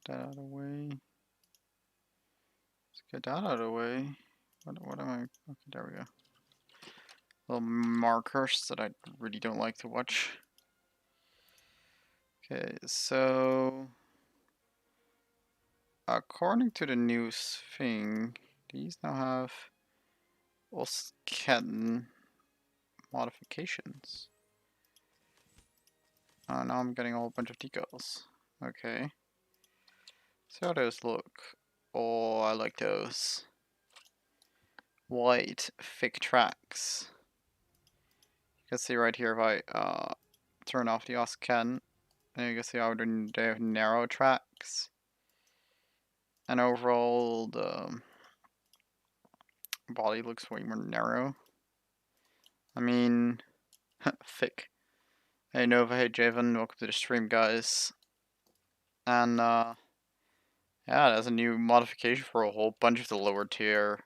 That out of the way. Let's get that out of the way. What am I? Okay, there we go. Little markers that I really don't like to watch. Okay, so according to the news thing, these now have Osken modifications. Oh, now I'm getting a whole bunch of decals. Okay. See how those look. Oh, I like those. White, thick tracks. You can see right here if I turn off the Osken, and you can see how they have narrow tracks. And overall, the body looks way more narrow. I mean, thick. Hey Nova, hey Javen, welcome to the stream, guys. And yeah, there's a new modification for a whole bunch of the lower tier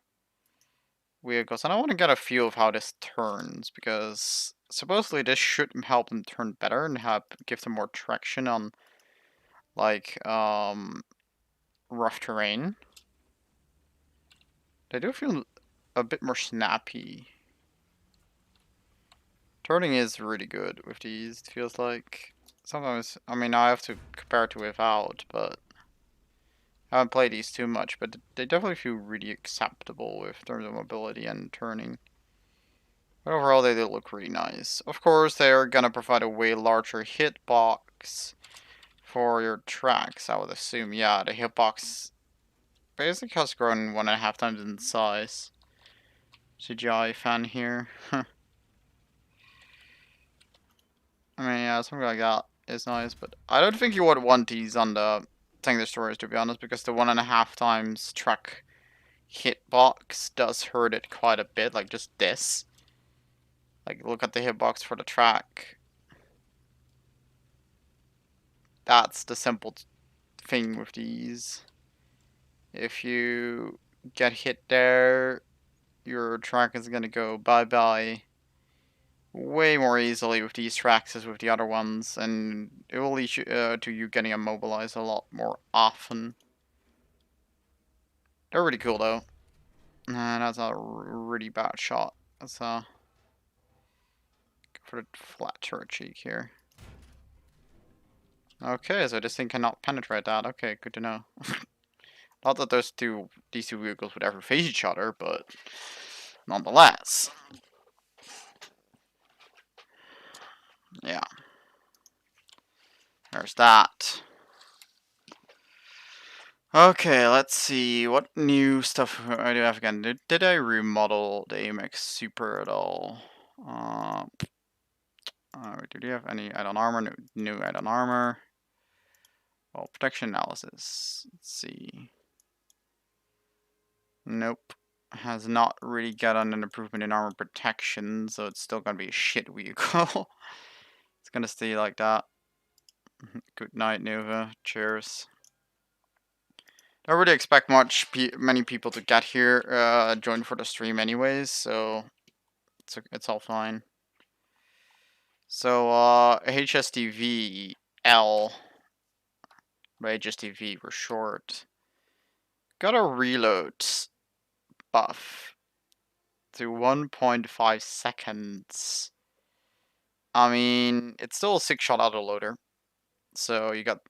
vehicles. And I want to get a feel of how this turns, because supposedly this should help them turn better and give them more traction on, like, rough terrain. They do feel a bit more snappy. Turning is really good with these, it feels like. Sometimes, I mean, I have to compare it to without, but I haven't played these too much, but they definitely feel really acceptable with terms of mobility and turning. But overall, they do look really nice. Of course, they are gonna provide a way larger hitbox for your tracks, I would assume. Yeah, the hitbox basically has grown 1.5 times in size. CGI fan here. I mean, yeah, something like that is nice, but I don't think you would want these on the Tank Destroyers, to be honest, because the 1.5 times track hitbox does hurt it quite a bit, like just this. Like, look at the hitbox for the track. That's the simple thing with these. If you get hit there, your track is gonna go bye-bye way more easily with these tracks as with the other ones, and it will lead to you getting immobilized a lot more often. They're really cool though. That's a really bad shot. Let's go for the flat turret cheek here. Okay, so this thing cannot penetrate that. Okay, good to know. Not that these two vehicles would ever face each other, but nonetheless. Yeah. There's that. Okay, let's see. What new stuff I do have again? Did I remodel the AMX Super at all? Do you have any add-on armor? New add-on armor. Oh, protection analysis. Let's see. Nope. Has not really gotten an improvement in armor protection, so it's still gonna be a shit vehicle. It's gonna stay like that. Good night, Nova. Cheers. Don't really expect many people to get here, join for the stream anyways, so it's all fine. So, HSTV L, by HSTV for short, got a reload buff to 1.5 seconds. I mean, it's still a 6-shot autoloader, so you got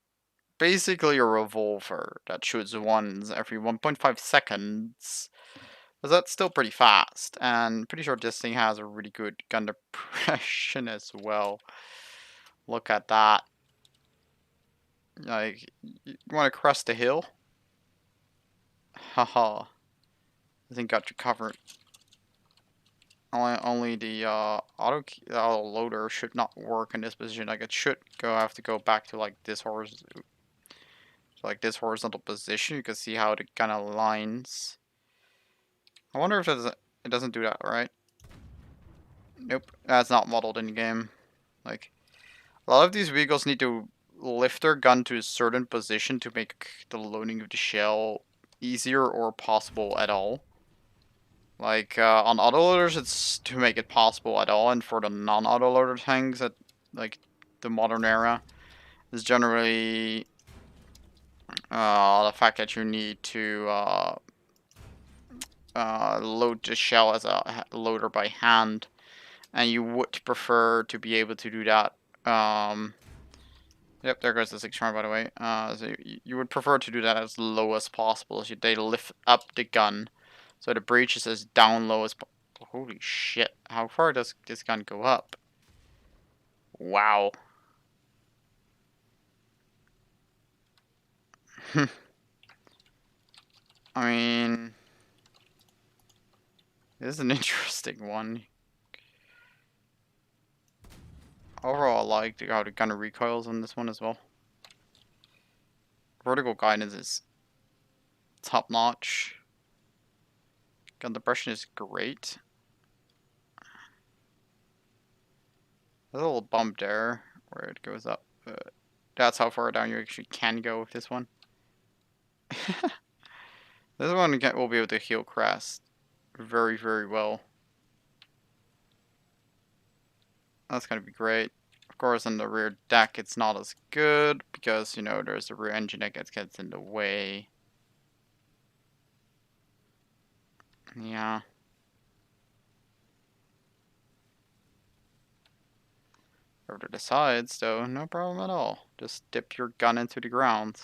basically a revolver that shoots once every 1.5 seconds. But that's still pretty fast, and pretty sure this thing has a really good gun depression as well. Look at that. Like, you want to crest the hill? Haha. I think got you covered. Only the auto loader should not work in this position. Like, it should have to go back to like this horizontal position. You can see how it kind of lines. I wonder if it doesn't do that, right? Nope, that's not modeled in game. Like, a lot of these vehicles need to lift their gun to a certain position to make the loading of the shell easier or possible at all. Like, on autoloaders, it's to make it possible at all, and for the non-autoloader tanks at, like, the modern era, is generally The fact that you need to load the shell as a loader by hand, and you would prefer to be able to do that. Yep, there goes the 6 round, by the way. So you would prefer to do that as low as possible. So they lift up the gun, so the breech is as down low as. Holy shit! How far does this gun go up? Wow. I mean, this is an interesting one. Overall, I like how the gun recoils on this one as well. Vertical guidance is top notch. Gun depression is great. There's a little bump there where it goes up, but that's how far down you actually can go with this one. This one will be able to heal crest very, very well. That's gonna be great. Of course, on the rear deck, it's not as good because, you know, there's the rear engine that gets in the way. Yeah. Over to the sides, though, no problem at all. Just dip your gun into the ground.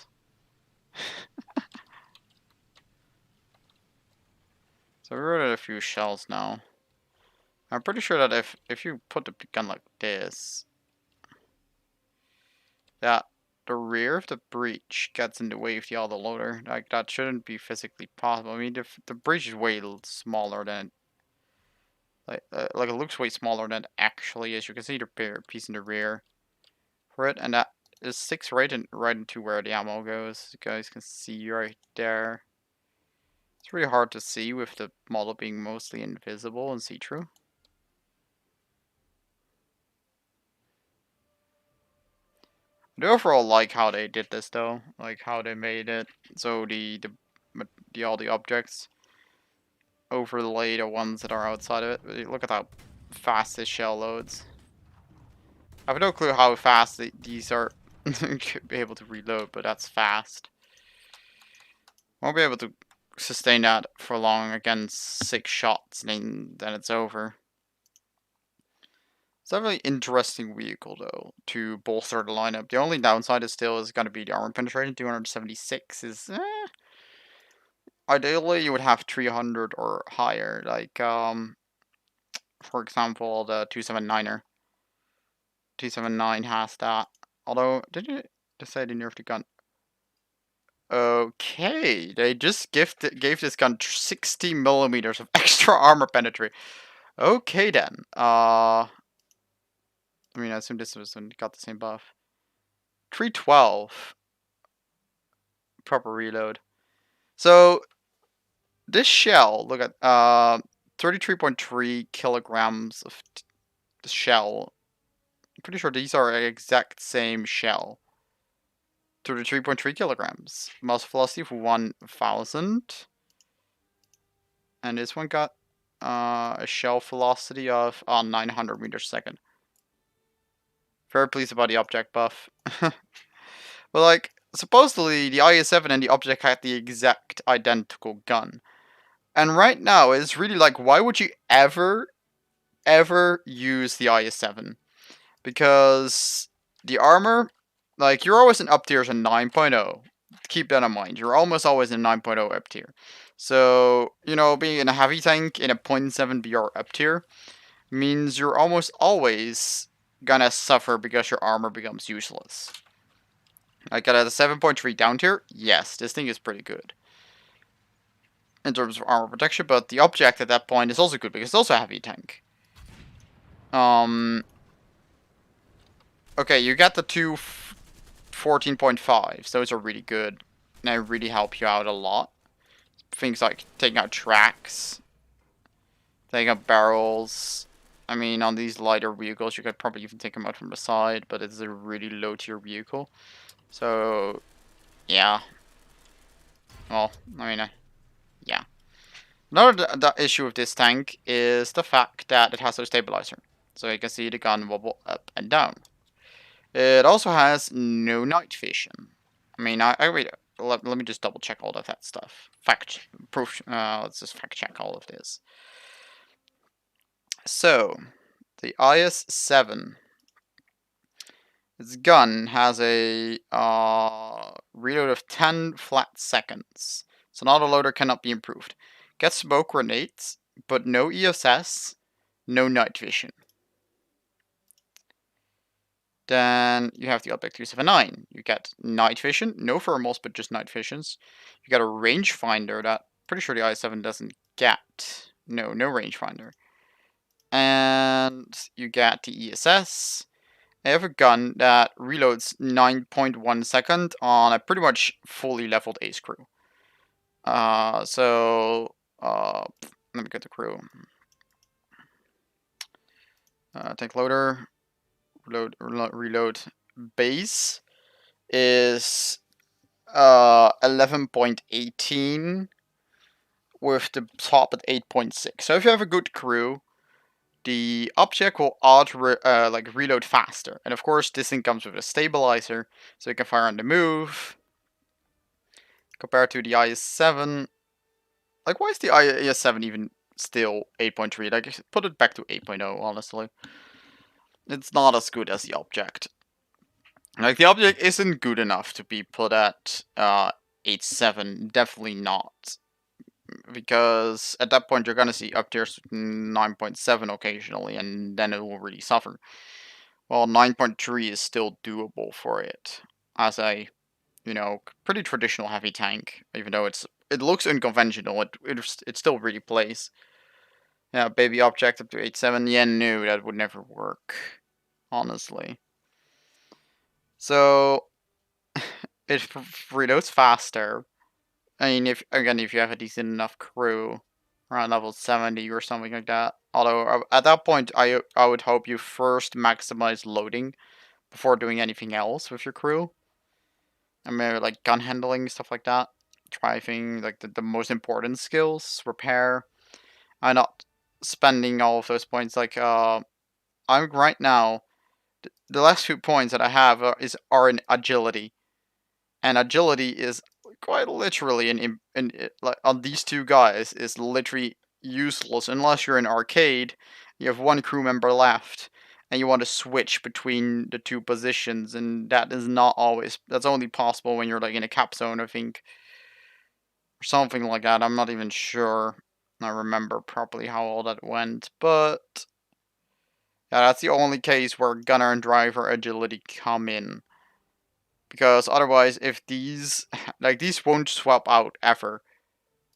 So we wrote a few shells now. I'm pretty sure that if you put the gun like this, that the rear of the breech gets in the way of the other loader. Like, that shouldn't be physically possible. I mean, the breech is way smaller than like it looks way smaller than it actually is. You can see the piece in the rear for it, and that is sticks right into where the ammo goes. You guys can see right there. It's really hard to see with the model being mostly invisible and see-through. I do overall like how they did this though, like how they made it so all the objects overlay the ones that are outside of it. Look at how fast this shell loads. I have no clue how fast these are be able to reload, but that's fast. Won't be able to sustain that for long against 6 shots, and then it's over. It's a really interesting vehicle, though, to bolster the lineup. The only downside is going to be the armor penetration. 276 is, ideally, you would have 300 or higher. Like, for example, the 279er. 279 has that. Although, did it decide to nerf the gun? Okay, they just gave this gun 60 millimeters of extra armor penetration. Okay, then. I mean, I assume this was got the same buff. 312. Proper reload. So, this shell, look at, 33.3 kilograms of the shell. I'm pretty sure these are the exact same shell. 33.3 kilograms. Muzzle velocity of 1000. And this one got, a shell velocity of 900 meters a second. Very pleased about the object buff. But like, supposedly the IS-7 and the object had the exact identical gun. And right now, it's really like, why would you ever use the IS-7? Because the armor, like, you're always in up tiers in 9.0. Keep that in mind. You're almost always in 9.0 up tier. So, you know, being in a heavy tank in a 0.7 BR up tier means you're almost always gonna suffer because your armor becomes useless. Like at a 7.3 down tier, yes, this thing is pretty good in terms of armor protection, but the object at that point is also good because it's also a heavy tank. Okay, you got the two 14.5, those are really good, and they really help you out a lot. Things like taking out tracks, taking out barrels. I mean, on these lighter vehicles, you could probably even take them out from the side, but it's a really low tier vehicle. So, yeah. Well, I mean, yeah. Another issue with this tank is the fact that it has no stabilizer. So you can see the gun wobble up and down. It also has no night vision. I mean, let me just double check all of that stuff. Proof. Let's just fact check all of this. So, the IS-7, its gun has a reload of 10 flat seconds. So an autoloader cannot be improved. Gets smoke grenades, but no ESS, no night vision. Then you have the Object 279. You get night vision, no thermals, but just night visions. You get a rangefinder that pretty sure the IS-7 doesn't get. No rangefinder. And you get the ESS. I have a gun that reloads 9.1 second on a pretty much fully leveled ace crew. Let me get the crew. Tank loader, reload base is 11.18 with the top at 8.6. So if you have a good crew, the object will reload faster. And of course, this thing comes with a stabilizer, so you can fire on the move. Compared to the IS-7, like why is the IS-7 even still 8.3? Like put it back to 8.0. Honestly, it's not as good as the object. Like the object isn't good enough to be put at 8.7. Definitely not. Because at that point you're gonna see up tiers 9.7 occasionally, and then it will really suffer. Well, 9.3 is still doable for it as a, pretty traditional heavy tank. Even though it looks unconventional, it still really plays. Yeah, baby object up to 8.7. Yeah, no, that would never work, honestly. So it reloads faster. I mean, if you have a decent enough crew, around level 70 or something like that. Although at that point, I would hope you first maximize loading before doing anything else with your crew. I mean, like gun handling, stuff like that. Driving, like the most important skills, repair. I'm not spending all of those points. Like, I'm right now, the last 2 points that I have are in agility. And agility is quite literally like on these two guys is literally useless unless you're in arcade. You have one crew member left, and you want to switch between the two positions, and that is not always. That's only possible when you're like in a cap zone, I think, or something like that. I'm not even sure. I remember properly how all that went, but yeah, that's the only case where gunner and driver agility come in. Because otherwise, if these won't swap out ever,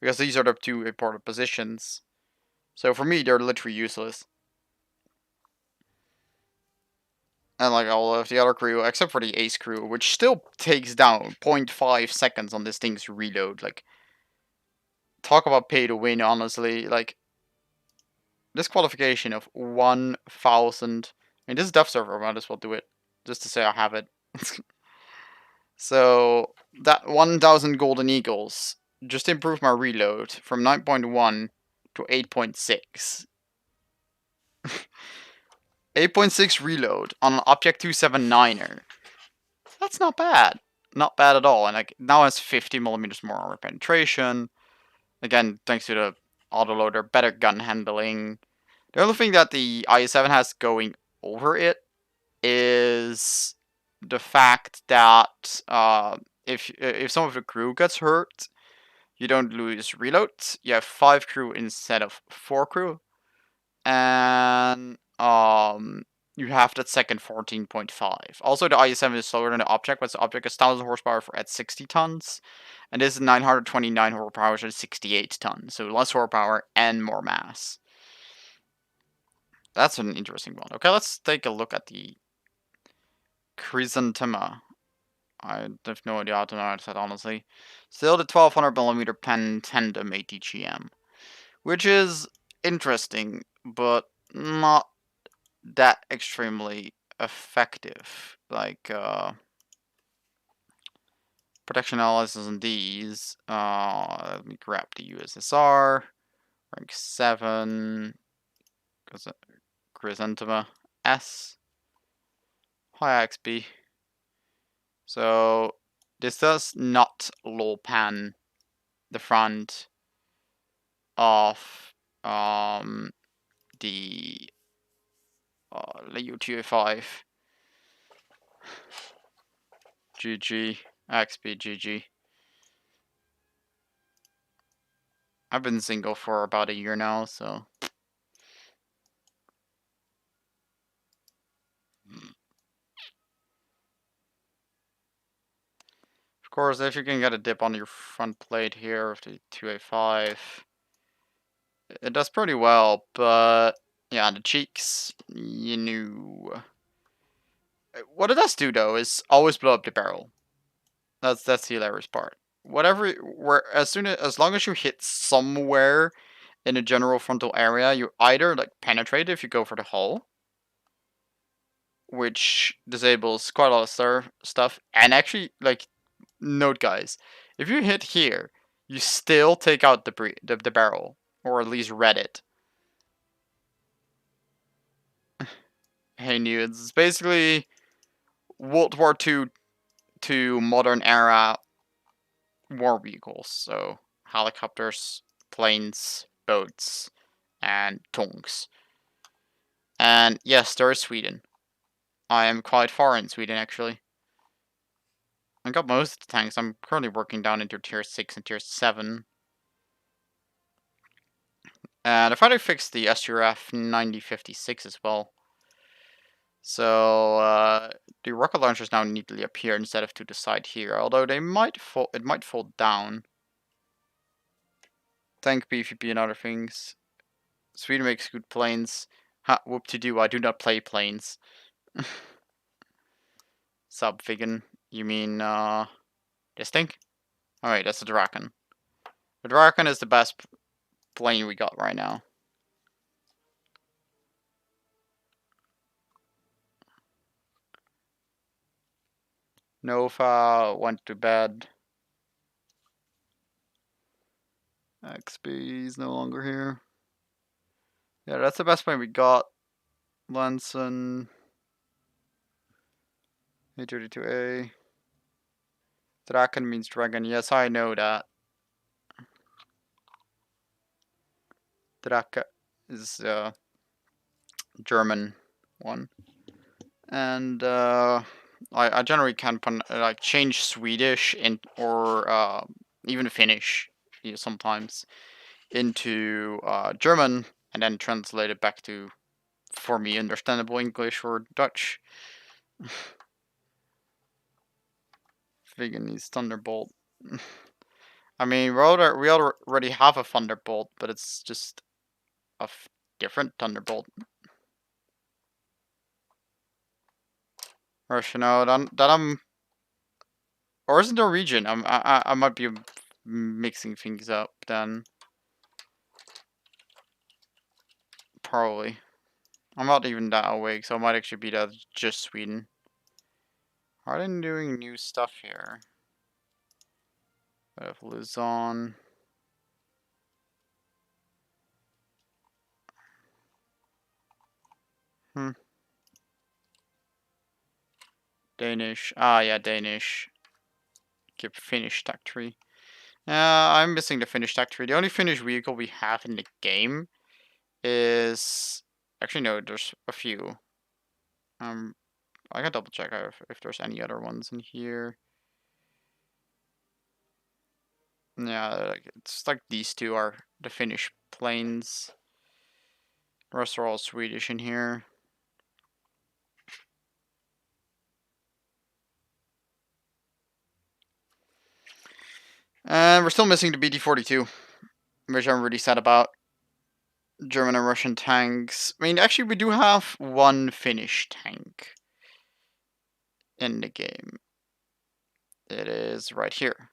because these are the two important positions. So for me, they're literally useless. And like all of the other crew, except for the ace crew, which still takes down 0.5 seconds on this thing's reload. Like, talk about pay to win, honestly. Like, this qualification of 1,000. I mean, this is dev server, I might as well do it. Just to say I have it. So, that 1,000 golden eagles just improved my reload from 9.1 to 8.6. 8.6 reload on an Object 279er. That's not bad. Not bad at all. And like now has 50 millimeters more armor penetration. Again, thanks to the autoloader, better gun handling. The only thing that the IS-7 has going over it is the fact that if some of the crew gets hurt, you don't lose reloads. You have 5 crew instead of 4 crew. And you have that second 14.5. Also, the IS-7 is slower than the object, but the object is 1,000 horsepower at 60 tons. And this is 929 horsepower at 68 tons. So less horsepower and more mass. That's an interesting one. Okay, let's take a look at the Chrysanthema. I have no idea how to pronounce that, honestly. Still the 1200mm pen tandem ATGM. Which is interesting, but not that extremely effective. Like, protection analysis on these. Let me grab the USSR. Rank 7. Chrysanthema S. High XP. So, this does not low pan the front of the U2A5. GG. XP GG. I've been single for about a year now, so. Of course, if you can get a dip on your front plate here with the 2A5, it does pretty well, but yeah, the cheeks, you know. What it does do though is always blow up the barrel. That's the hilarious part. As long as you hit somewhere in the general frontal area, you either like penetrate if you go for the hull, which disables quite a lot of stuff, and actually like note guys, if you hit here, you still take out the barrel, or at least red it. Hey nudes, it's basically World War II to modern era war vehicles, so helicopters, planes, boats, and tanks. And yes, there is Sweden. I am quite far in Sweden, actually. I got most of the tanks. I'm currently working down into tier 6 and tier 7. And I thought I fixed the SURF 9056 as well. So the rocket launchers now neatly appear instead of to the side here, although they might fall. It might fall down. Tank PvP and other things. Sweden makes good planes. Ha, whoop to do. I do not play planes. Sub Vegan. You mean this thing? Alright, that's the Draken. The Draken is the best plane we got right now. Nova went to bed. XP is no longer here. Yeah, that's the best plane we got. Lanson. A32A. Draken means dragon. Yes, I know that. Drake is German one. And I generally can like change Swedish or even Finnish sometimes into German and then translate it back to, for me, understandable English or Dutch. Vegan needs Thunderbolt. I mean, we already have a Thunderbolt, but it's just a different Thunderbolt. Russian out that I'm, or is it Norwegian? I might be mixing things up then. Probably. I'm not even that awake, so it might actually be that just Sweden. Are they doing new stuff here? I have Luzon. Danish. Ah, yeah, Danish. Give Finnish tech tree. I'm missing the Finnish tech tree. The only Finnish vehicle we have in the game is... Actually, no, there's a few. I gotta double check if there's any other ones in here. Yeah, it's like these two are the Finnish planes. The rest are all Swedish in here. And we're still missing the BT-42, which I'm really sad about. German and Russian tanks. I mean, actually, we do have one Finnish tank in the game. It is right here.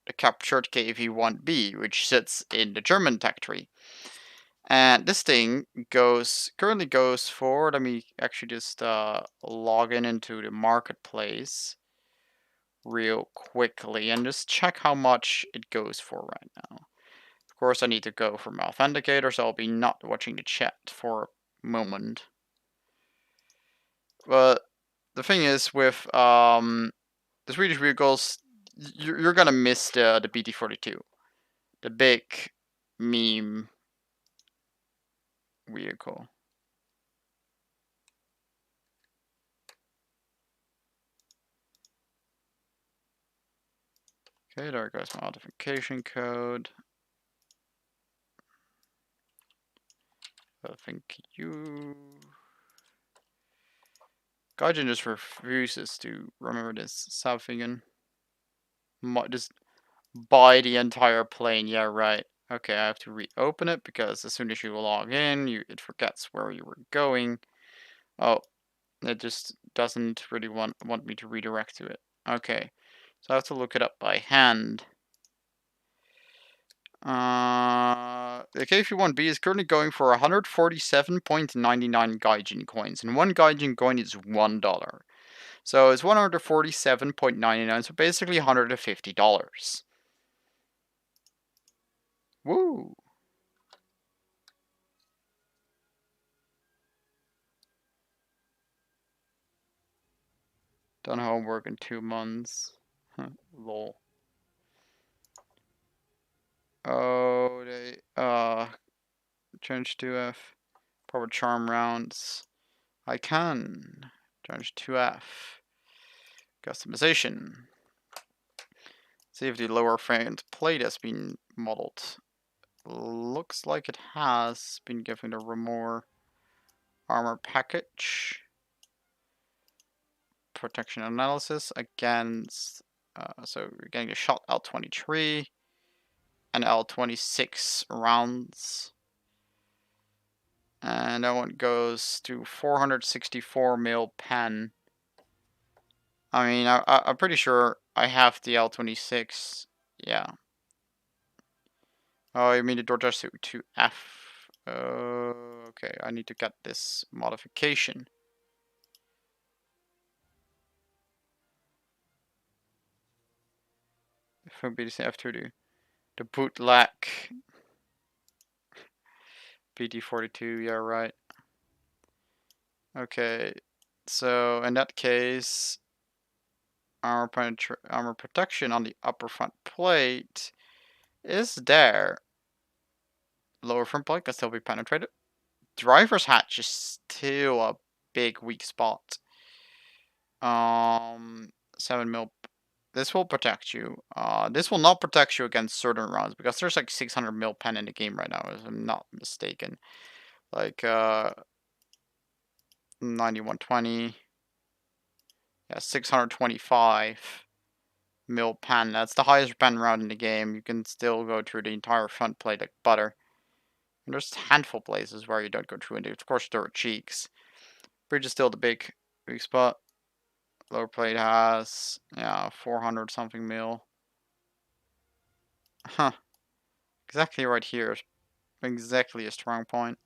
The captured KV-1B, which sits in the German tech tree. And this thing currently goes for, let me actually just log into the marketplace real quickly and just check how much it goes for right now. Of course, I need to go for my authenticator, so I'll be not watching the chat for a moment. But the thing is with the Swedish vehicles, you're gonna miss the BT-42, the big meme vehicle. Okay, there goes my modification code. Thank you. Gaijin just refuses to remember this Southingen. Just buy the entire plane. Yeah, right. Okay, I have to reopen it because as soon as you log in, it forgets where you were going. Oh, it just doesn't really want me to redirect to it. Okay, so I have to look it up by hand. The KF1B is currently going for 147.99 Gaijin coins, and one Gaijin coin is $1. So it's 147.99, so basically $150. Woo! Done homework in 2 months. Lol. Oh, they change to F. Proper charm rounds. I can change to F. Customization. See if the lower front plate has been modeled. Looks like it has been given a more armor package. Protection analysis against. So we're getting a shot L23 and L26 rounds. And that one goes to 464 mil pen. I mean, I'm pretty sure I have the L26. Yeah. Oh, you mean the door dash to F. Okay, I need to get this modification. If I'm after the bootleg BT-42, yeah, right. Okay, so in that case, armor protection on the upper front plate is there. Lower front plate can still be penetrated. Driver's hatch is still a big weak spot. 7 mil. This will protect you. This will not protect you against certain rounds because there's like 600 mil pen in the game right now, if I'm not mistaken. Like 9120. Yeah, 625 mil pen. That's the highest pen round in the game. You can still go through the entire front plate like butter. And there's a handful of places where you don't go through, and of course there are cheeks. Bridge is still the big spot. Lower plate has, yeah, 400 something mil. Huh. Exactly right here. Exactly a strong point.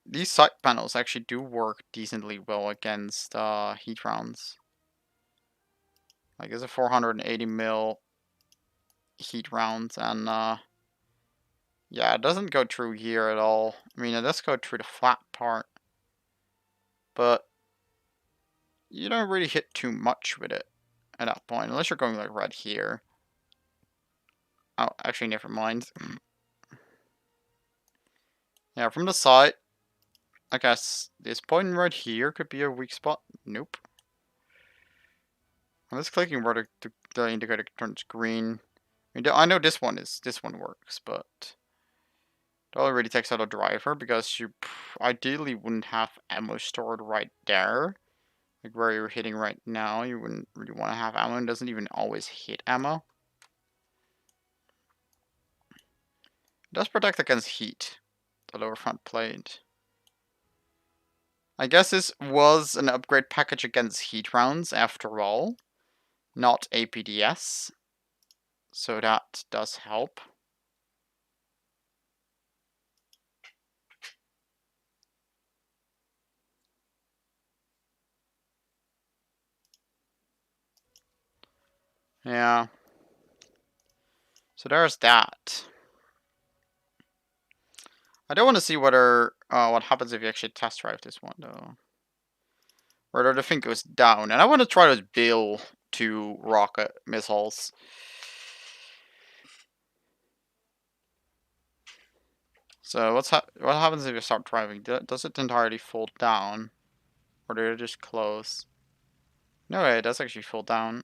These side panels actually do work decently well against heat rounds. Like it's a 480 mil heat round, and yeah, it doesn't go through here at all. I mean, it does go through the flat part, but you don't really hit too much with it at that point, unless you're going like right here. Oh, actually, never mind. Yeah, from the side, I guess this point right here could be a weak spot. Nope. I'm just clicking where the indicator turns green. I mean, I know this one works, but it only really takes out a driver because you ideally wouldn't have ammo stored right there. Like where you're hitting right now, you wouldn't really want to have ammo. It doesn't even always hit ammo. It does protect against heat, the lower front plate. I guess this was an upgrade package against heat rounds after all, not APDS. So that does help. Yeah. So there's that. I don't want to see whether what happens if you actually test drive this one though. where the thing goes down. And I want to try those Bill 2 rocket missiles. So what happens if you start driving? Does it entirely fall down? Or did it just close? No way, it does actually fall down.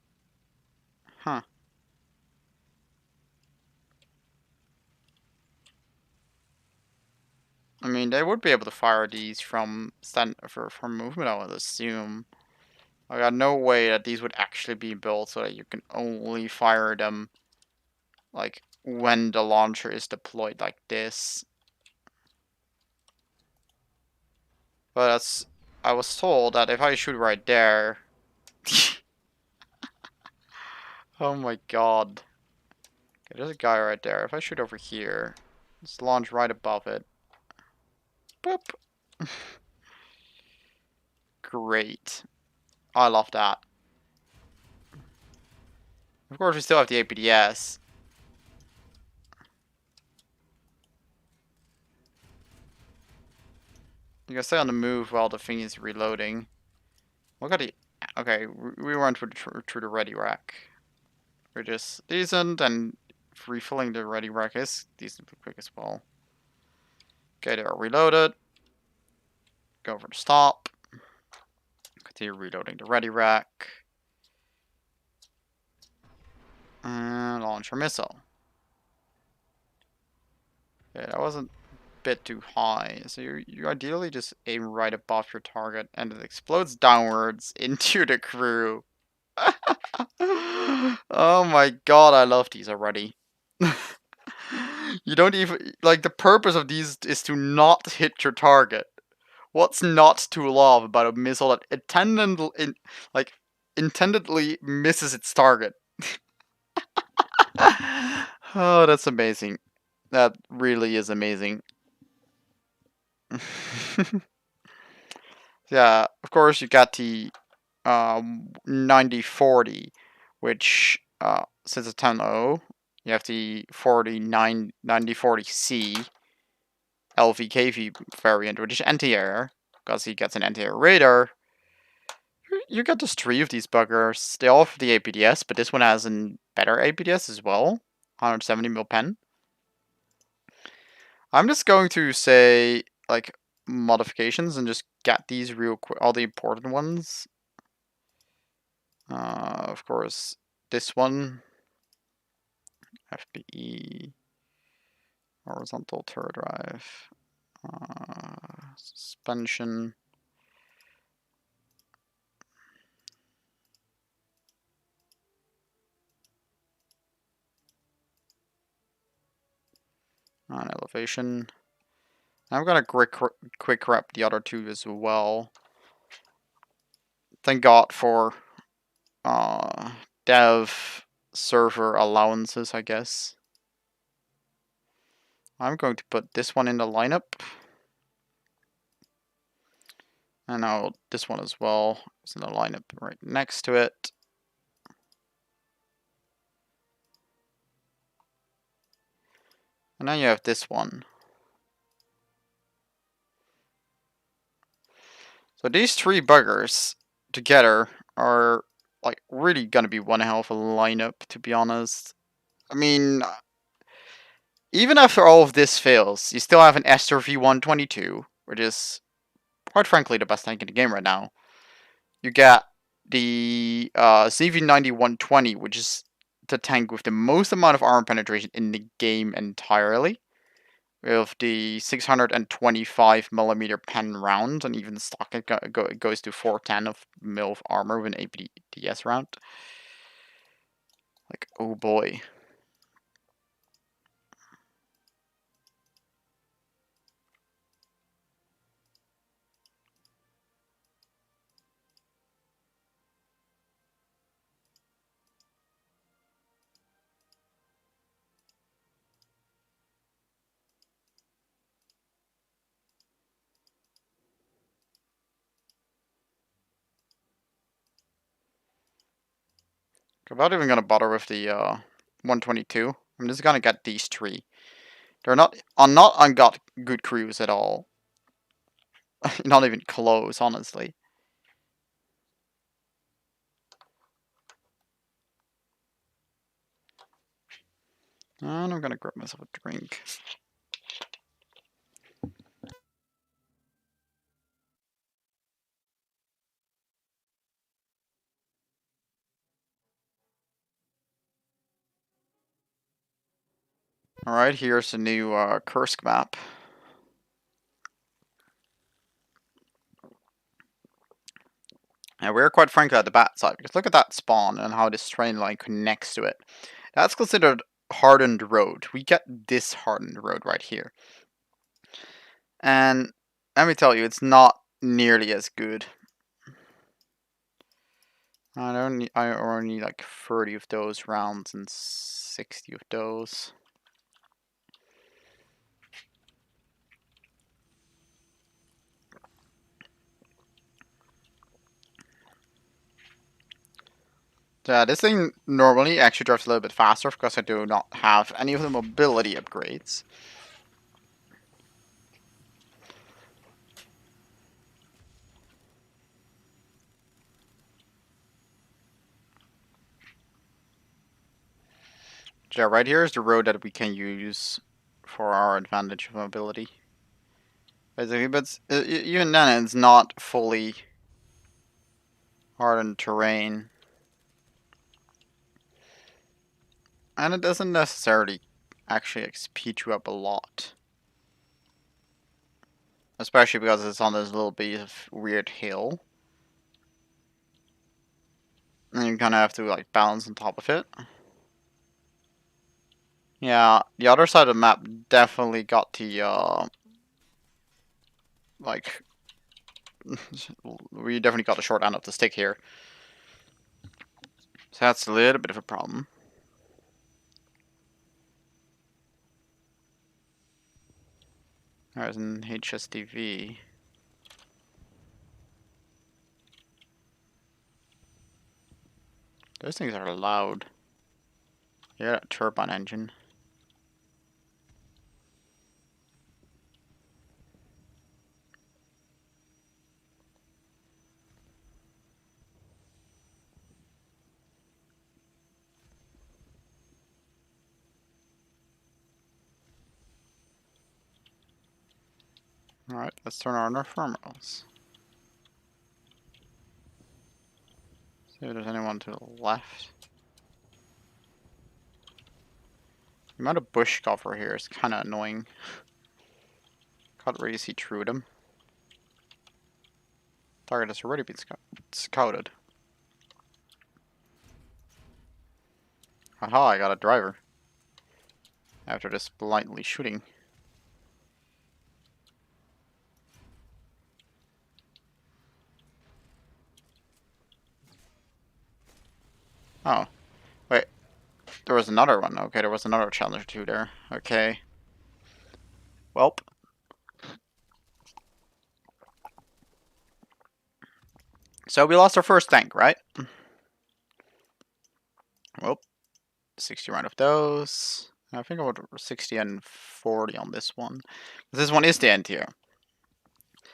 Huh. I mean, they would be able to fire these from movement, I would assume. I got no way that these would actually be built so that you can only fire them like when the launcher is deployed like this. But I was told that if I shoot right there. Oh my god. Okay, there's a guy right there. If I shoot over here, let's launch right above it. Boop. Great. I love that. Of course, we still have the APDS. You can stay on the move while the thing is reloading. Look at the... Okay, we went through the ready rack. Which is decent, and refilling the ready rack is decently quick as well. Okay, they're reloaded. Go for the stop. Continue reloading the ready rack. And launch your missile. Okay, that wasn't a bit too high. So you ideally just aim right above your target, and it explodes downwards into the crew. Oh my god, I love these already. You don't even... Like, the purpose of these is to not hit your target. What's not to love about a missile that intendedly misses its target? Oh, that's amazing. That really is amazing. Yeah, of course you got the 9040, which since it's 10.0, you have the 9040C LVKV variant, which is anti-air, because he gets an anti-air radar. You got just 3 of these buggers. They all have the APDS, but this one has a better APDS as well. 170 mil pen. I'm just going to say, like, modifications and just get these real quick, all the important ones. Of course, this one. FBE. Horizontal turret drive. Suspension. On elevation. I'm gonna quick wrap the other 2 as well. Thank God for dev server allowances, I guess. I'm going to put this one in the lineup. And now this one as well is in the lineup right next to it. And now you have this one. So these 3 buggers together are like really gonna be one hell of a lineup, to be honest. I mean, even after all of this fails, you still have an Esther V122, which is quite frankly the best tank in the game right now. You get the CV90-120, which is the tank with the most amount of armor penetration in the game entirely. With the 625mm pen round, and even stock it goes to 410 of mil of armor with an APDS round. Like, oh boy. I'm not even gonna bother with the 122. I'm just gonna get these 3. They're not on good crews at all. Not even close, honestly. And I'm gonna grab myself a drink. Alright, here's the new Kursk map. And we're quite frankly at the bad side, because look at that spawn and how this train line connects to it. That's considered hardened road. We get this hardened road right here. And let me tell you, it's not nearly as good. I only need like 30 of those rounds and 60 of those. Yeah, this thing normally actually drives a little bit faster because I do not have any of the mobility upgrades. Yeah, right here is the road that we can use for our advantage of mobility. Basically, but even then, it's not fully hardened terrain. And it doesn't necessarily actually speed you up a lot. Especially because it's on this little bit of weird hill. And you kind of have to like balance on top of it. Yeah, the other side of the map definitely got the, like, we definitely got the short end of the stick here. So that's a little bit of a problem. There's an HSDV. Those things are loud. Yeah, that turbine engine. Alright, let's turn on our thermals. See if there's anyone to the left. The amount of bush cover here is kind of annoying. Can't really see through them. Target has already been scouted. Haha, I got a driver. After this blindly shooting. Oh. Wait. There was another one. Okay, there was another Challenger 2 there. Okay. Welp. So we lost our first tank, right? Well, 60 round of those. I think I would 60 and 40 on this one. This one is the end here.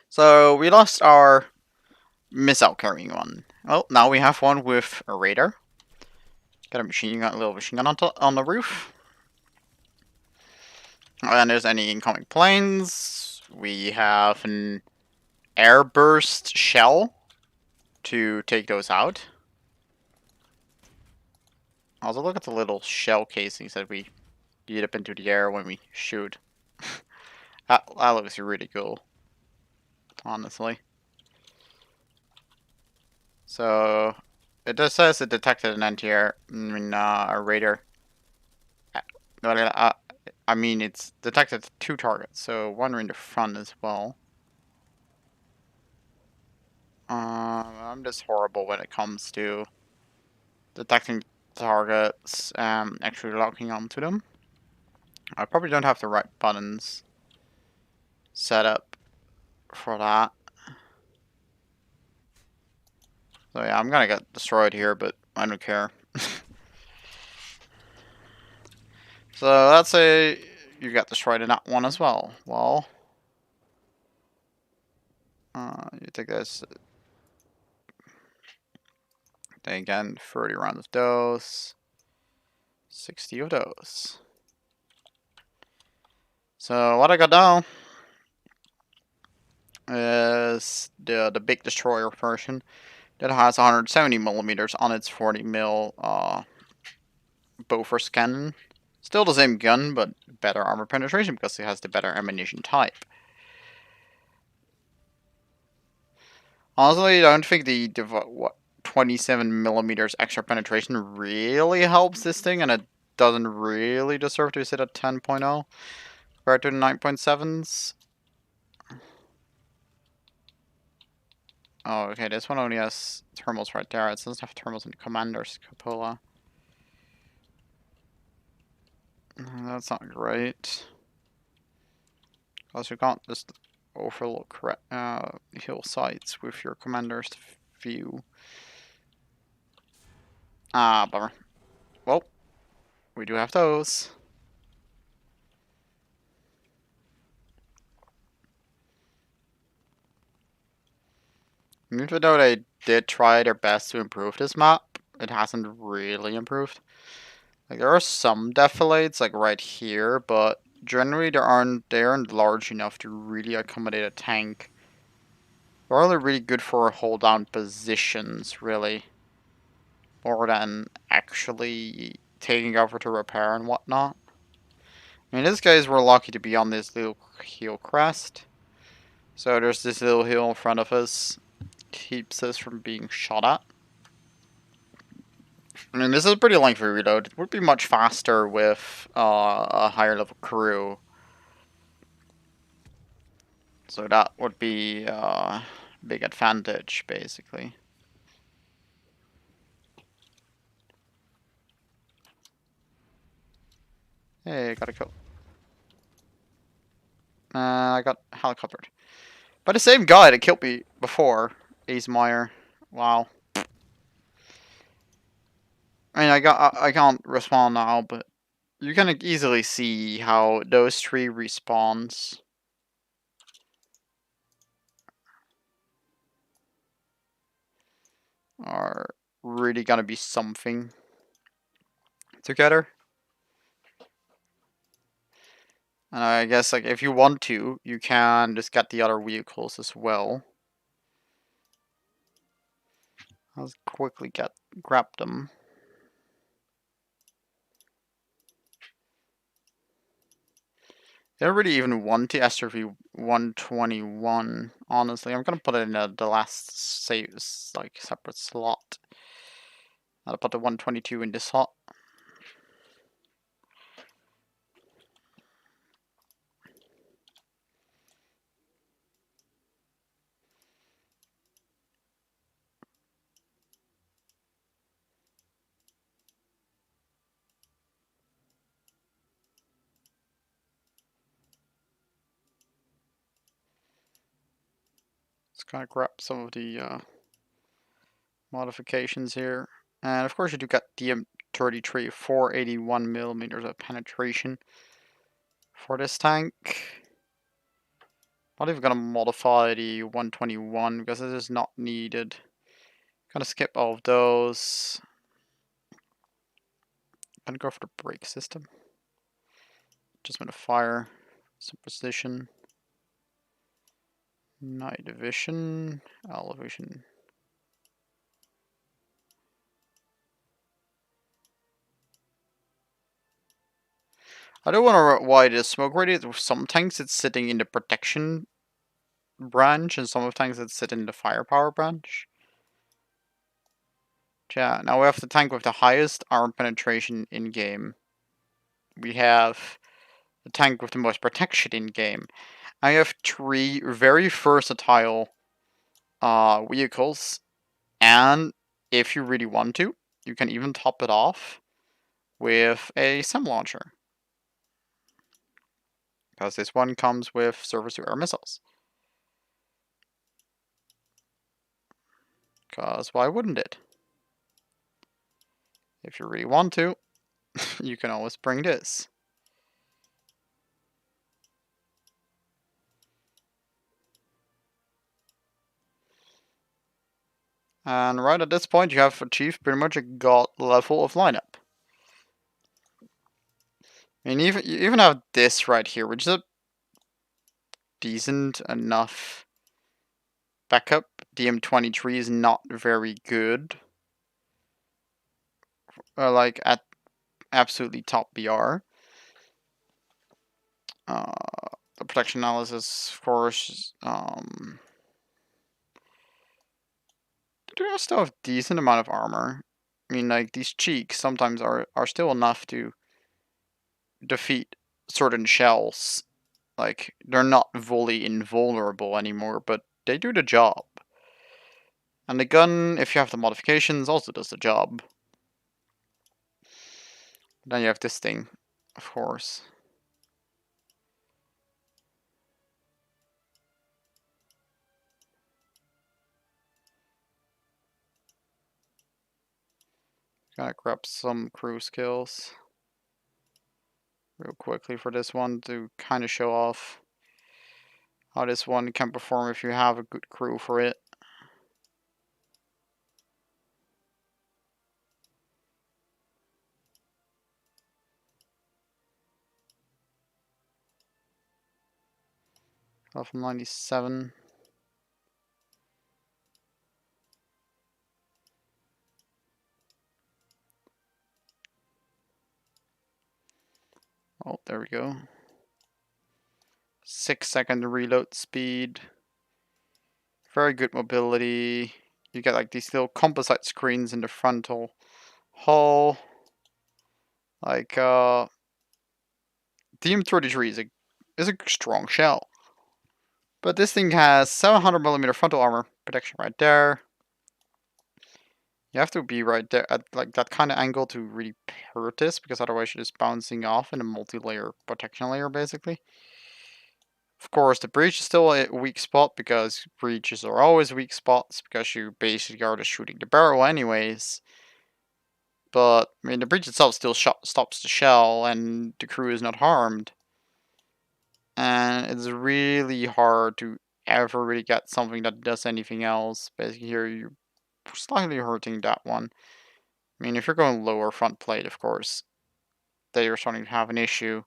So we lost our missile carrying one. Well, now we have one with a radar. Got a little machine gun on the roof. And there's any incoming planes. We have an airburst shell to take those out. Also, look at the little shell casings that we get up into the air when we shoot. that looks really cool, honestly. So, it just says it detected an anti-air, a radar. I mean, it's detected 2 targets, so 1 in the front as well. I'm just horrible when it comes to detecting targets, actually locking onto them. I probably don't have the right buttons set up for that. So yeah, I'm gonna get destroyed here, but I don't care. So let's say you got destroyed in that one as well. Well, you take this. Then again, 30 rounds of those. 60 of those. So what I got now is the big destroyer version that has 170 millimeters on its 40 mil Bofors cannon. Still the same gun, but better armor penetration because it has the better ammunition type. Honestly, I don't think the 27 millimeters extra penetration really helps this thing, and it doesn't really deserve to sit at 10.0 compared to the 9.7s. Oh, okay, this one only has thermals right there. It doesn't have thermals in the commander's cupola. That's not great. Because you can't just overlook hill sites with your commander's view. Ah, bummer. Well, we do have those. Even though they did try their best to improve this map, it hasn't really improved. Like, there are some defilades, like right here, but generally they aren't large enough to really accommodate a tank. They're only really good for hold down positions, really. More than actually taking over to repair and whatnot. I mean, these guys were lucky to be on this little hill crest. So there's this little hill in front of us. Keeps us from being shot at. I mean, this is a pretty lengthy reload. It would be much faster with a higher level crew. So that would be a big advantage, basically. Hey, got a kill. I got helicoptered. By the same guy that killed me before, Meyer. Wow. I mean, I can't respawn now, but you can easily see how those three respawns are really gonna be something together. And I guess, like, if you want to, you can just get the other vehicles as well. I'll quickly grab them. I don't really even want the SRV 121, honestly. I'm gonna put it in the last separate slot. I'll put the 122 in this slot. Let's kind of grab some of the modifications here. And of course you do get DM33 481 millimeters of penetration for this tank. Not even gonna modify the 121 because it is not needed. Gonna skip all of those. Gonna go for the brake system. Adjustment of fire, superposition, night vision, elevation. I don't want to why the smoke radius. With some tanks it's sitting in the protection branch, and some of tanks it's sitting in the firepower branch. Yeah, now we have the tank with the highest arm penetration in game. We have the tank with the most protection in game. I have three very versatile vehicles, and if you really want to, you can even top it off with a SIM launcher. Because this one comes with surface-to-air missiles. Because why wouldn't it? If you really want to, you can always bring this. And right at this point, you have achieved pretty much a god level of lineup. I mean, you even have this right here, which is a decent enough backup. DM23 is not very good. Like at absolutely top BR. The protection analysis, of course, they do still have decent amount of armor. I mean, like, these cheeks sometimes are still enough to defeat certain shells. Like, they're not fully invulnerable anymore, but they do the job. And the gun, if you have the modifications, also does the job. Then you have this thing, of course. Gotta grab some crew skills real quickly for this one to kind of show off how this one can perform if you have a good crew for it. From 97. Oh, there we go. 6-second reload speed. Very good mobility. You get like these little composite screens in the frontal hull. Like DM33 is a strong shell. But this thing has 700mm frontal armor protection right there. You have to be right there at like that kind of angle to really hurt this, because otherwise you're just bouncing off in a multi-layer protection layer, basically. Of course, the breach is still a weak spot, because breaches are always weak spots, because you basically are just shooting the barrel anyways. But, I mean, the breach itself still stops the shell, and the crew is not harmed. And it's really hard to ever really get something that does anything else. Basically, here you're slightly hurting that one. I mean, if you're going lower front plate, of course, they are starting to have an issue.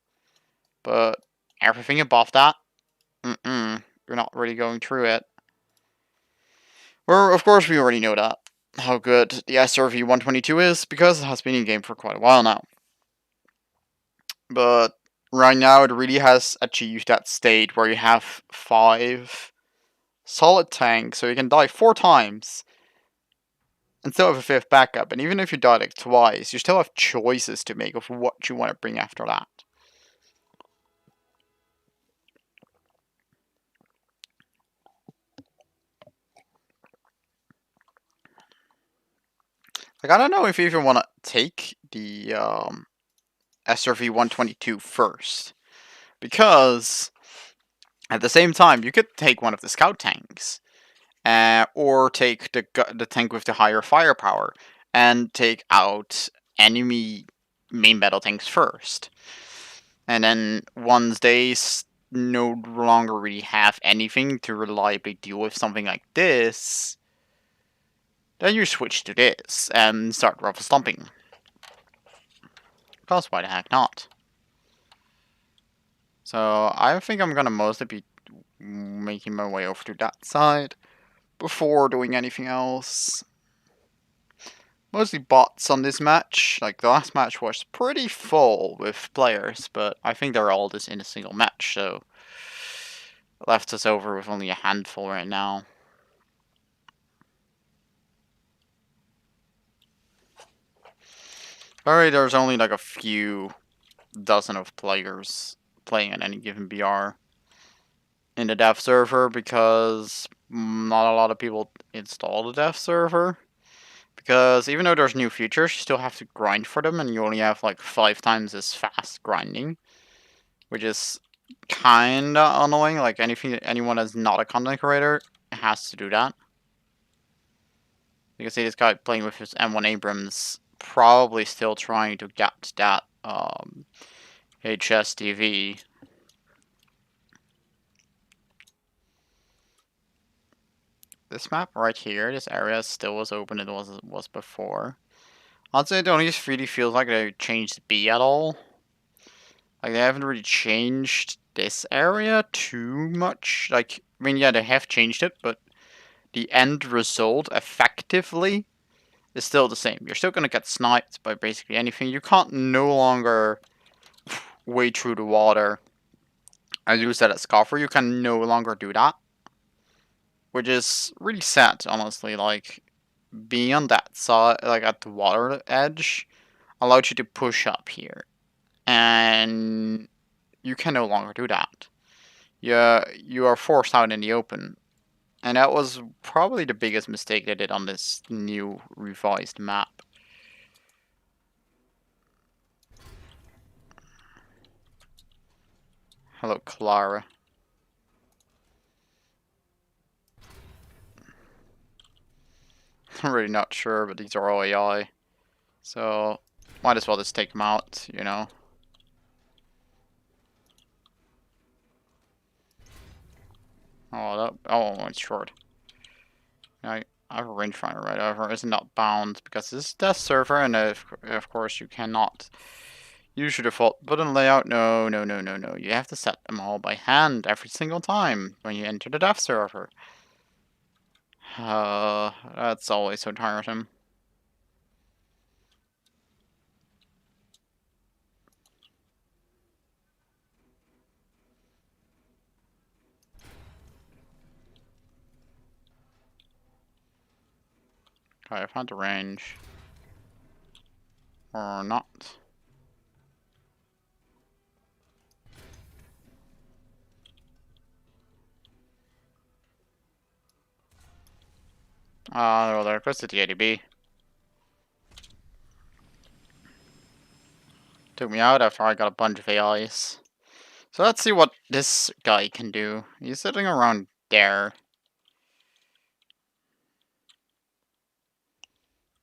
But everything above that, you're not really going through it. Well, of course, we already know that, how good the SRV 122 is, because it has been in game for quite a while now. But right now, it really has achieved that state where you have 5 solid tanks, so you can die 4 times and still have a 5th backup. And even if you die like twice, you still have choices to make of what you want to bring after that. Like, I don't know if you even want to take the SRV 122 first, because at the same time you could take one of the scout tanks, or take the tank with the higher firepower and take out enemy main battle tanks first. And then once they no longer really have anything to reliably deal with something like this, then you switch to this and start rough stomping. Because why the heck not? So I think I'm gonna mostly be making my way over to that side before doing anything else. Mostly bots on this match. Like, the last match was pretty full with players, but I think they're all just in a single match, so it left us over with only a handful right now. Alright, there's only like a few dozen of players playing at any given BR in the dev server, because not a lot of people install the dev server. Because even though there's new features, you still have to grind for them, and you only have like 5 times as fast grinding, which is kinda annoying. Like, anyone that's not a content creator has to do that. You can see this guy playing with his M1 Abrams, probably still trying to get that HSTV. This map right here, this area still as open as it was before. I'd say it only just really feels like they changed B at all. Like, they haven't really changed this area too much. Like, I mean, yeah, they have changed it, but the end result effectively is still the same. You're still gonna get sniped by basically anything. You can't no longer wade through the water and use that as scoffer. You can no longer do that, which is really sad, honestly. Like, being on that side, like at the water edge, allowed you to push up here, and you can no longer do that. You are forced out in the open, and that was probably the biggest mistake they did on this new revised map. Hello, Clara. I'm really not sure, but these are all AI, so might as well just take them out, you know. Oh, it's short. I have a rangefinder right over. It's not bound because this is death server, and of course you cannot use your default button layout. No, no, no, no, no. You have to set them all by hand every single time when you enter the death server. That's always so tiresome. Okay, I found the range. Or not. Well, there goes the TADB. Took me out after I got a bunch of AIs. So let's see what this guy can do. He's sitting around there.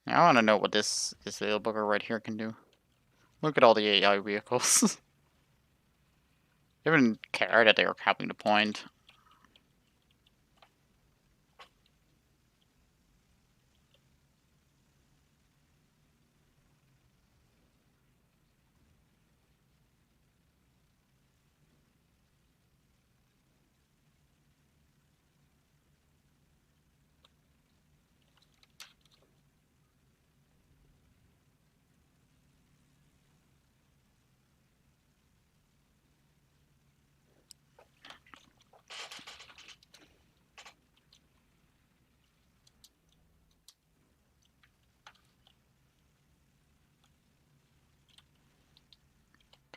Now I want to know what this little bugger right here can do. Look at all the AI vehicles. They didn't care that they were capping the point.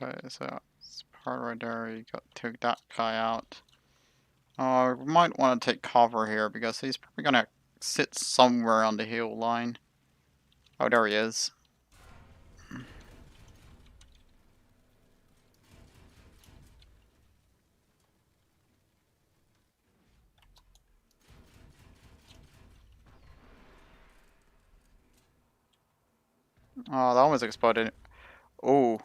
Okay, so this part right there, you got took that guy out. We might want to take cover here because he's probably gonna sit somewhere on the hill line. Oh, there he is. Oh, that almost exploded. Oh.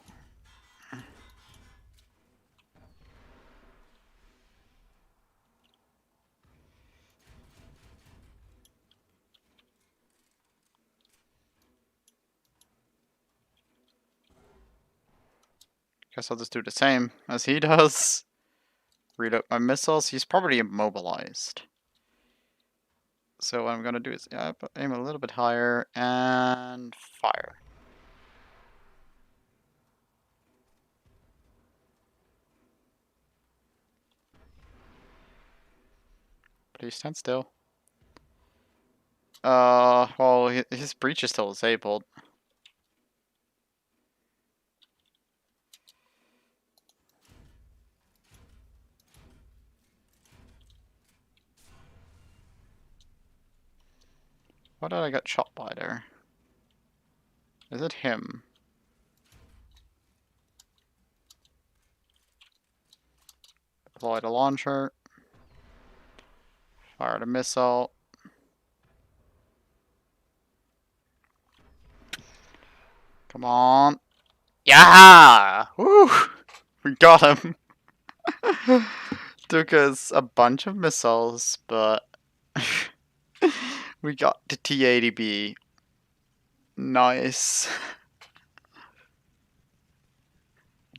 Guess I'll just do the same as he does. Reload my missiles. He's probably immobilized. So what I'm gonna do is aim a little bit higher and fire. Please stand still. Well, his breach is still disabled. What did I get shot by there? Is it him? Deploy the launcher. Fire the missile. Come on. Yeah! Woo! We got him. Took us a bunch of missiles, but we got the T-80B. Nice.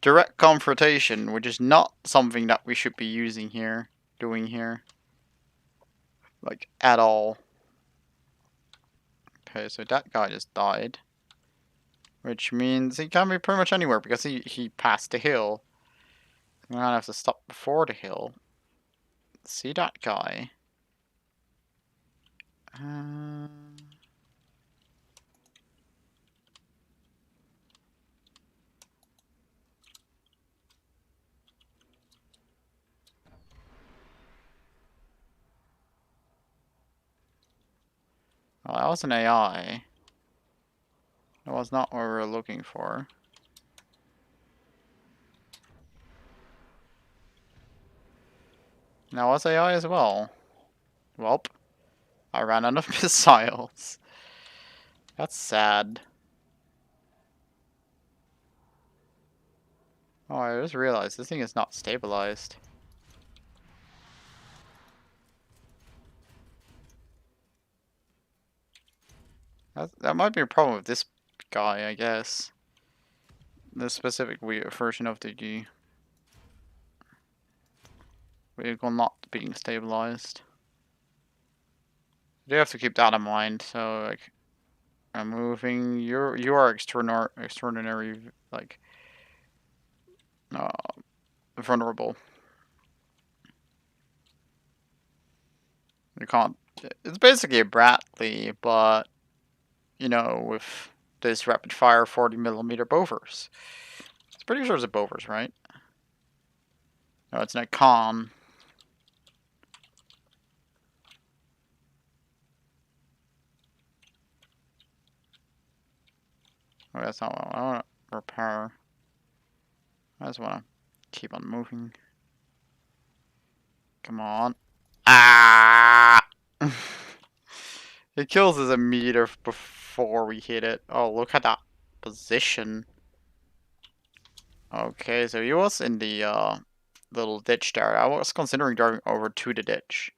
direct confrontation, which is not something that we should be using here, doing here. Like, at all. Okay, so that guy just died. Which means he can be pretty much anywhere because he passed the hill. I'm gonna have to stop before the hill. See that guy? Well, that was an AI. That was not what we were looking for. That was AI as well. Welp. I ran out of missiles. That's sad. Oh, I just realized this thing is not stabilized. That might be a problem with this guy, I guess. The specific version of the vehicle not being stabilized. You do have to keep that in mind. So, like, I'm moving. You are extraordinary, like, uh, vulnerable. You can't. It's basically a Bradley, but you know, with this rapid fire 40mm Bovers. It's pretty sure it's a Bovers, right? No, it's an Icon. Oh, that's not what I want to repair. I just want to keep on moving. Come on. Ah! It kills us a meter before we hit it. Oh, look at that position. Okay, so he was in the little ditch there. I was considering driving over to the ditch.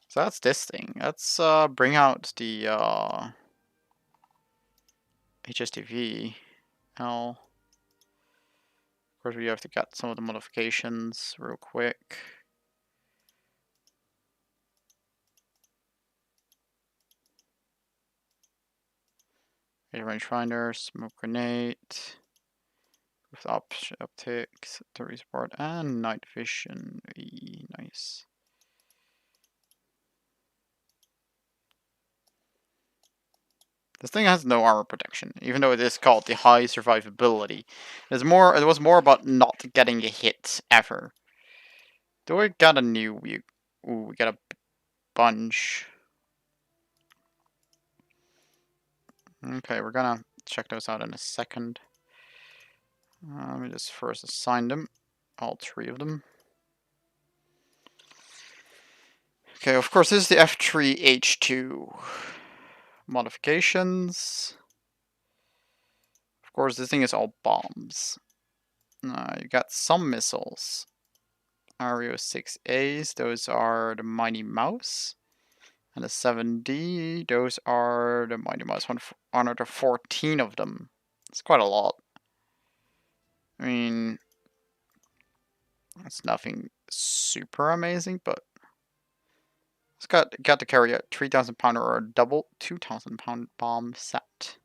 So that's this thing. Let's bring out the HSTV. Of course, we have to get some of the modifications real quick. Rangefinder, smoke grenade, with optics, 30 support, and night vision. Nice. This thing has no armor protection, even though it is called the high survivability. It was more about not getting a hit ever. Do we got a new? Ooh, we got a bunch. Okay, we're gonna check those out in a second. Let me just first assign them, all 3 of them. Okay, of course, this is the F3H2 modifications. Of course, this thing is all bombs. You got some missiles. Ario 6As, those are the Mighty Mouse. And the 7D, those are the Mighty Mouse. 114 of them. It's quite a lot. I mean, it's nothing super amazing, but it's got to carry a 3,000 pounder or a double 2,000 pound bomb set.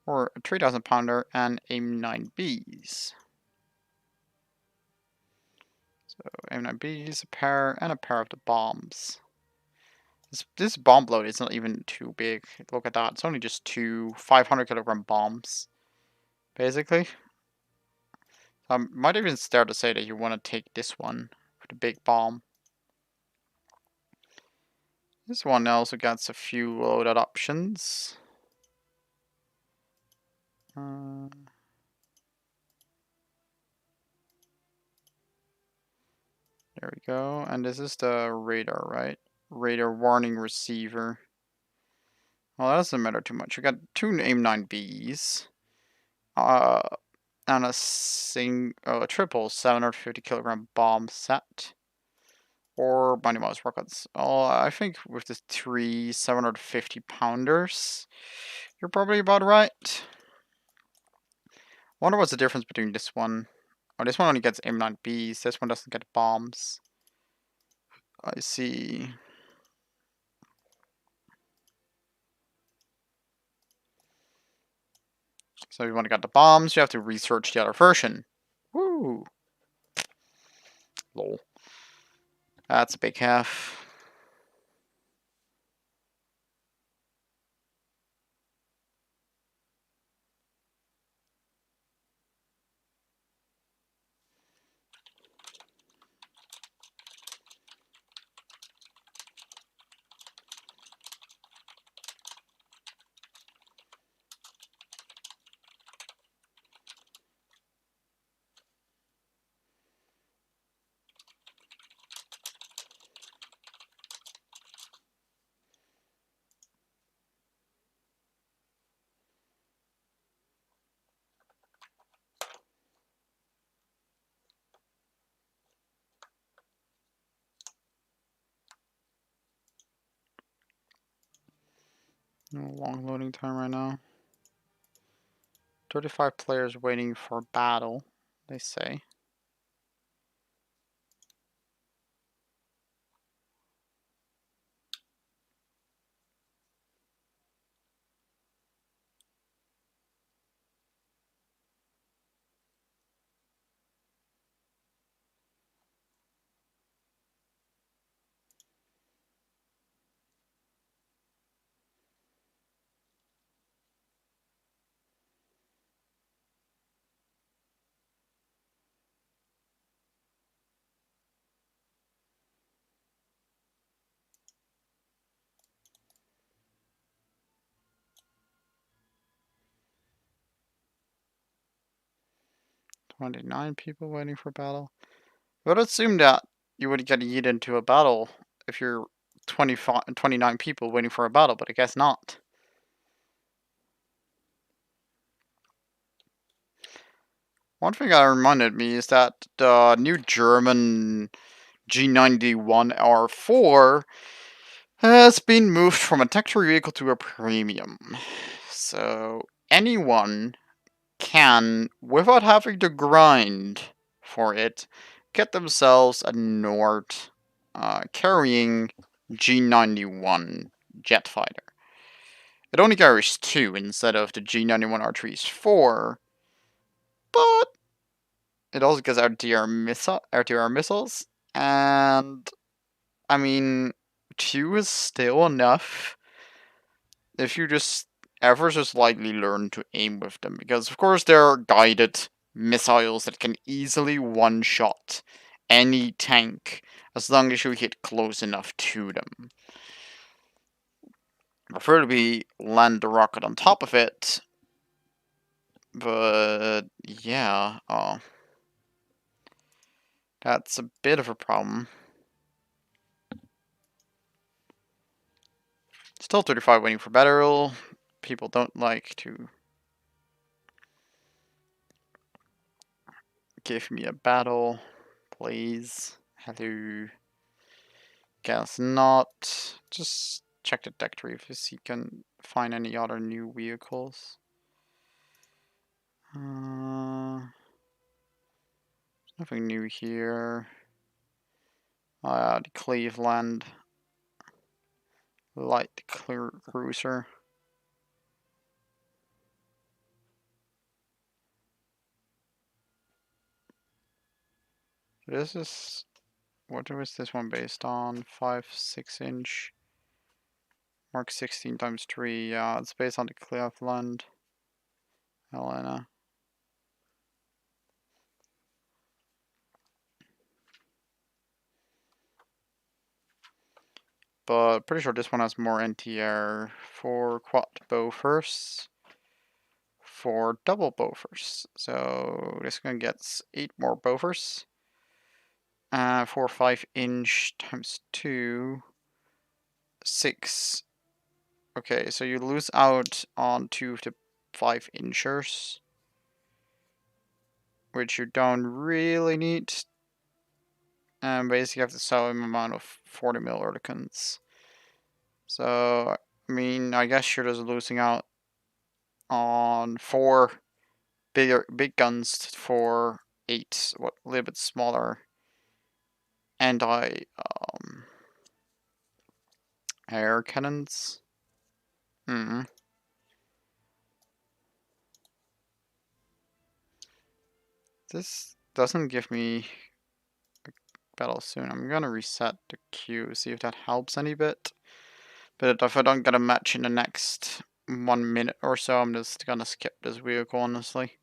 Or a 3,000 pounder and AIM-9Bs. So AIM-9Bs, a pair, and a pair of the bombs. This bomb load is not even too big. Look at that. It's only just 2 500-kilogram bombs, basically. I might even start to say that you want to take this one for the big bomb. This one also gets a few loaded options. There we go. And this is the radar, right? Radar warning receiver. Well, that doesn't matter too much. We got 2 AIM-9Bs. And a triple 750-kilogram bomb set. Or Mighty Mouse rockets. Oh, I think with the 3 750 pounders, you're probably about right. Wonder what's the difference between this one. Oh, this one only gets M9Bs. This one doesn't get bombs. I see. So if you want to get the bombs, you have to research the other version. Woo! Lol. That's a big half. No long loading time right now. 35 players waiting for battle, they say. "29 people waiting for battle." I would assume that you would get yeeted into a battle if you're 29 people waiting for a battle, but I guess not. One thing that reminded me is that the new German G91R4 has been moved from a tactical vehicle to a premium. So anyone can, without having to grind for it, get themselves a Nord carrying G91 jet fighter. It only carries 2 instead of the G91R3's 4, but it also gets RTR missiles, and I mean, 2 is still enough if you just ever so slightly learn to aim with them, because of course there are guided missiles that can easily one-shot any tank as long as you hit close enough to them. Preferably land the rocket on top of it, but yeah, that's a bit of a problem. Still 35 waiting for battle. People don't like to give me a battle, please. Hello. Guess not. Just check the deck tree if you can find any other new vehicles. Nothing new here. The Cleveland light cruiser. This is, what was this one based on? 5.6-inch Mark 16 times 3. Yeah, it's based on the Cleveland Helena. But pretty sure this one has more NTR for quad bow first, for double bow first. So this one gets 8 more bow first. For 5-inch times 2, 6. Okay, so you lose out on 2 of the 5-inchers, which you don't really need. And basically have the same amount of 40 mil Urticans. So, I mean, I guess you're just losing out on 4 big guns for 8, what, a little bit smaller anti air cannons. Hmm. This doesn't give me a battle soon. I'm gonna reset the queue, see if that helps any bit. But if I don't get a match in the next 1 minute or so, I'm just gonna skip this vehicle, honestly.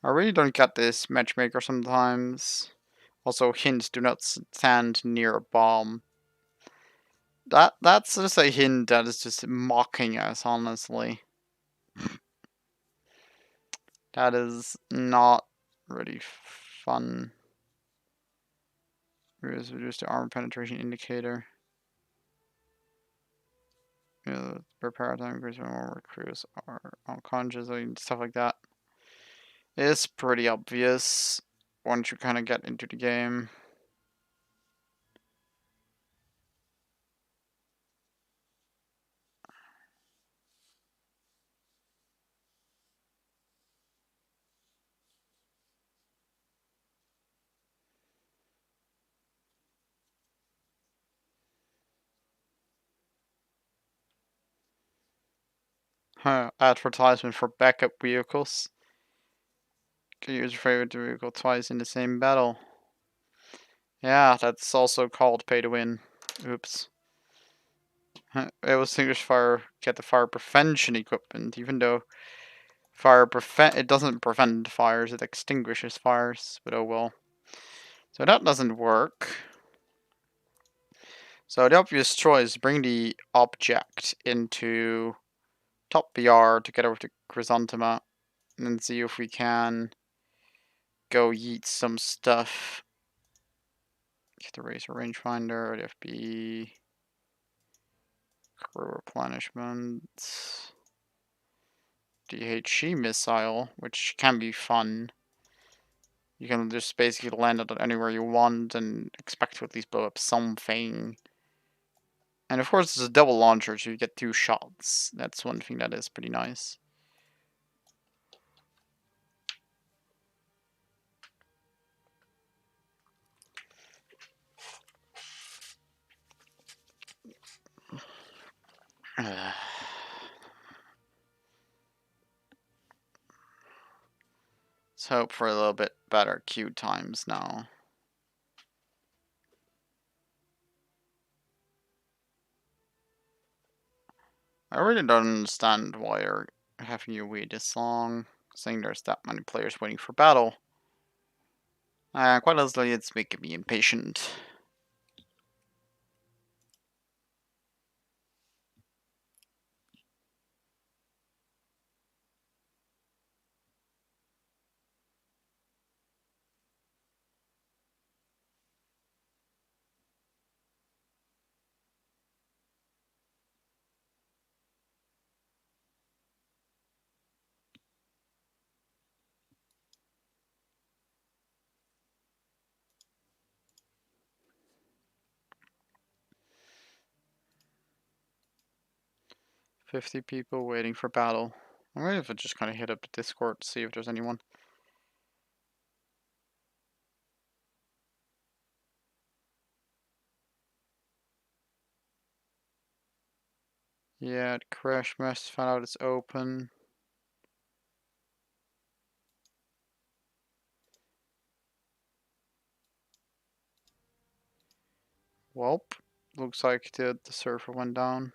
I really don't get this matchmaker sometimes. Also, hint, do not stand near a bomb. That's just a hint that is just mocking us, honestly. That is not really fun. Reduce the armor penetration indicator. Repair time increase when more recruits are unconscious and stuff like that. It's pretty obvious once you kind of get into the game. Advertisement for backup vehicles. Can use your favorite vehicle twice in the same battle. Yeah, that's also called pay to win. Oops. It was distinguished fire, get the fire prevention equipment, even though it doesn't prevent fires, it extinguishes fires, but oh well. So that doesn't work. So the obvious choice, bring the object into top BR to get over to Chrysanthema, and then see if we can go yeet some stuff. Get the Razor Rangefinder, the FB, crew replenishment, DHE missile, which can be fun. You can just basically land it anywhere you want and expect to at least blow up something. And of course, it's a double launcher, so you get 2 shots. That's one thing that is pretty nice. Let's hope for a little bit better queue times now. I really don't understand why you're having you wait this long, saying there's that many players waiting for battle. Quite honestly, it's making me impatient. $50 people waiting for battle. I wonder if I just kind of hit up the Discord to see if there's anyone. Yeah, crash mess, found out it's open. Welp, looks like the server went down.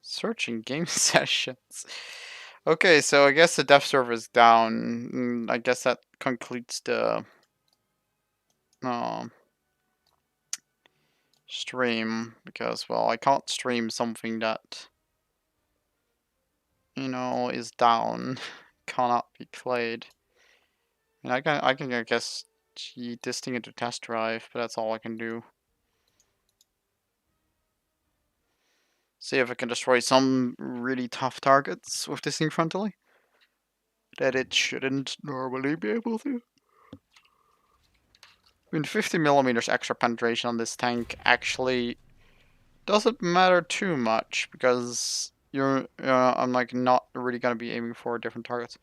Searching game sessions. Okay, so I guess the dev server is down. I guess that concludes the stream because, well, I can't stream something that, you know, is down, cannot be played. And I can, I guess, cheat this thing into test drive, but that's all I can do. See if I can destroy some really tough targets with this thing frontally that it shouldn't normally be able to. I mean, 50mm extra penetration on this tank actually doesn't matter too much because I'm like not really gonna be aiming for different targets.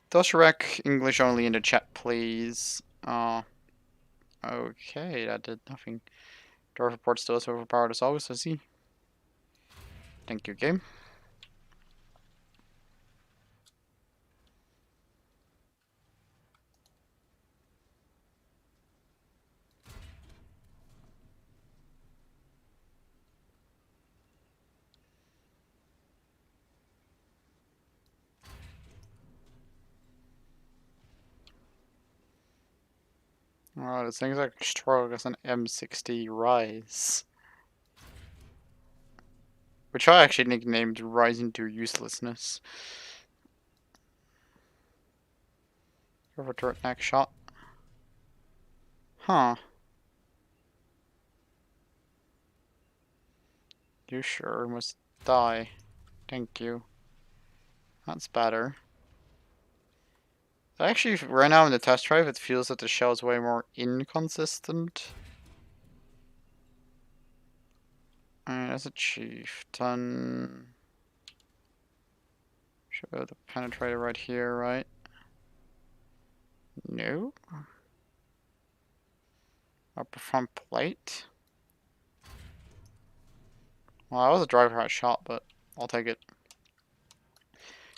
Does rec English only in the chat, please? Okay, that did nothing. Dwarf report still is overpowered as always, I see. Thank you, game. Oh, this thing's like strong as an M60 Rise. Which I actually nicknamed Rising to Uselessness. Over turret next shot. Huh. You sure must die. Thank you. That's better. Actually, right now in the test drive, it feels that the shell is way more inconsistent. As a chieftain. Should have the penetrator right here, right? No. Upper front plate. Well, that was a driver hot shot, but I'll take it.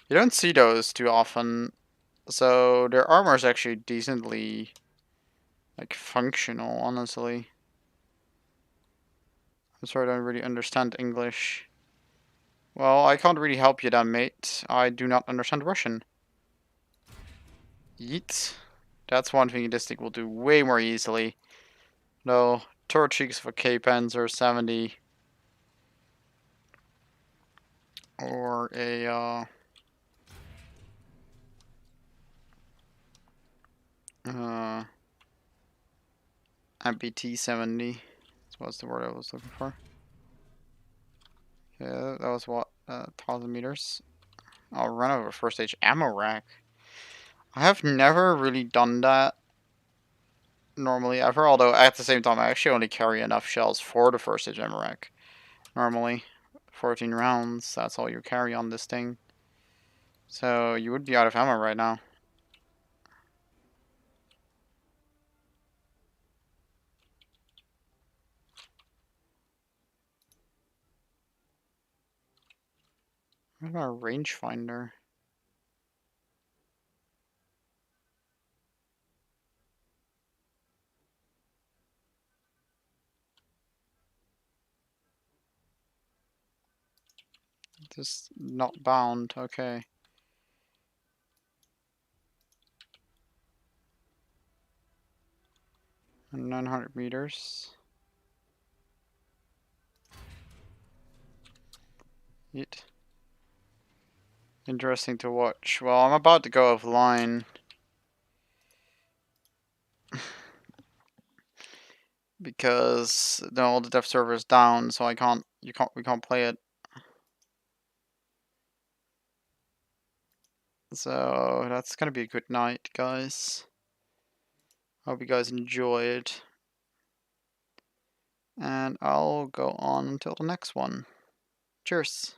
You don't see those too often, so their armor is actually decently, like, functional, honestly. I'm sorry, I don't really understand English. Well, I can't really help you then, mate. I do not understand Russian. Yeet. That's one thing this thing will do way more easily. No, turret cheeks for K-Panzer 70. Or a, MBT 70. What's the word I was looking for? Yeah, that was what, 1,000 meters. I'll run over first stage ammo rack. I have never really done that normally ever, although at the same time I actually only carry enough shells for the first stage ammo rack. Normally, 14 rounds, that's all you carry on this thing. So you would be out of ammo right now. What about a rangefinder? Just not bound, okay. And 900 meters. Yeet. Interesting to watch. Well, I'm about to go offline. Because no, the dev server is down, so we can't play it. So that's gonna be a good night, guys. Hope you guys enjoyed. And I'll go on until the next one. Cheers.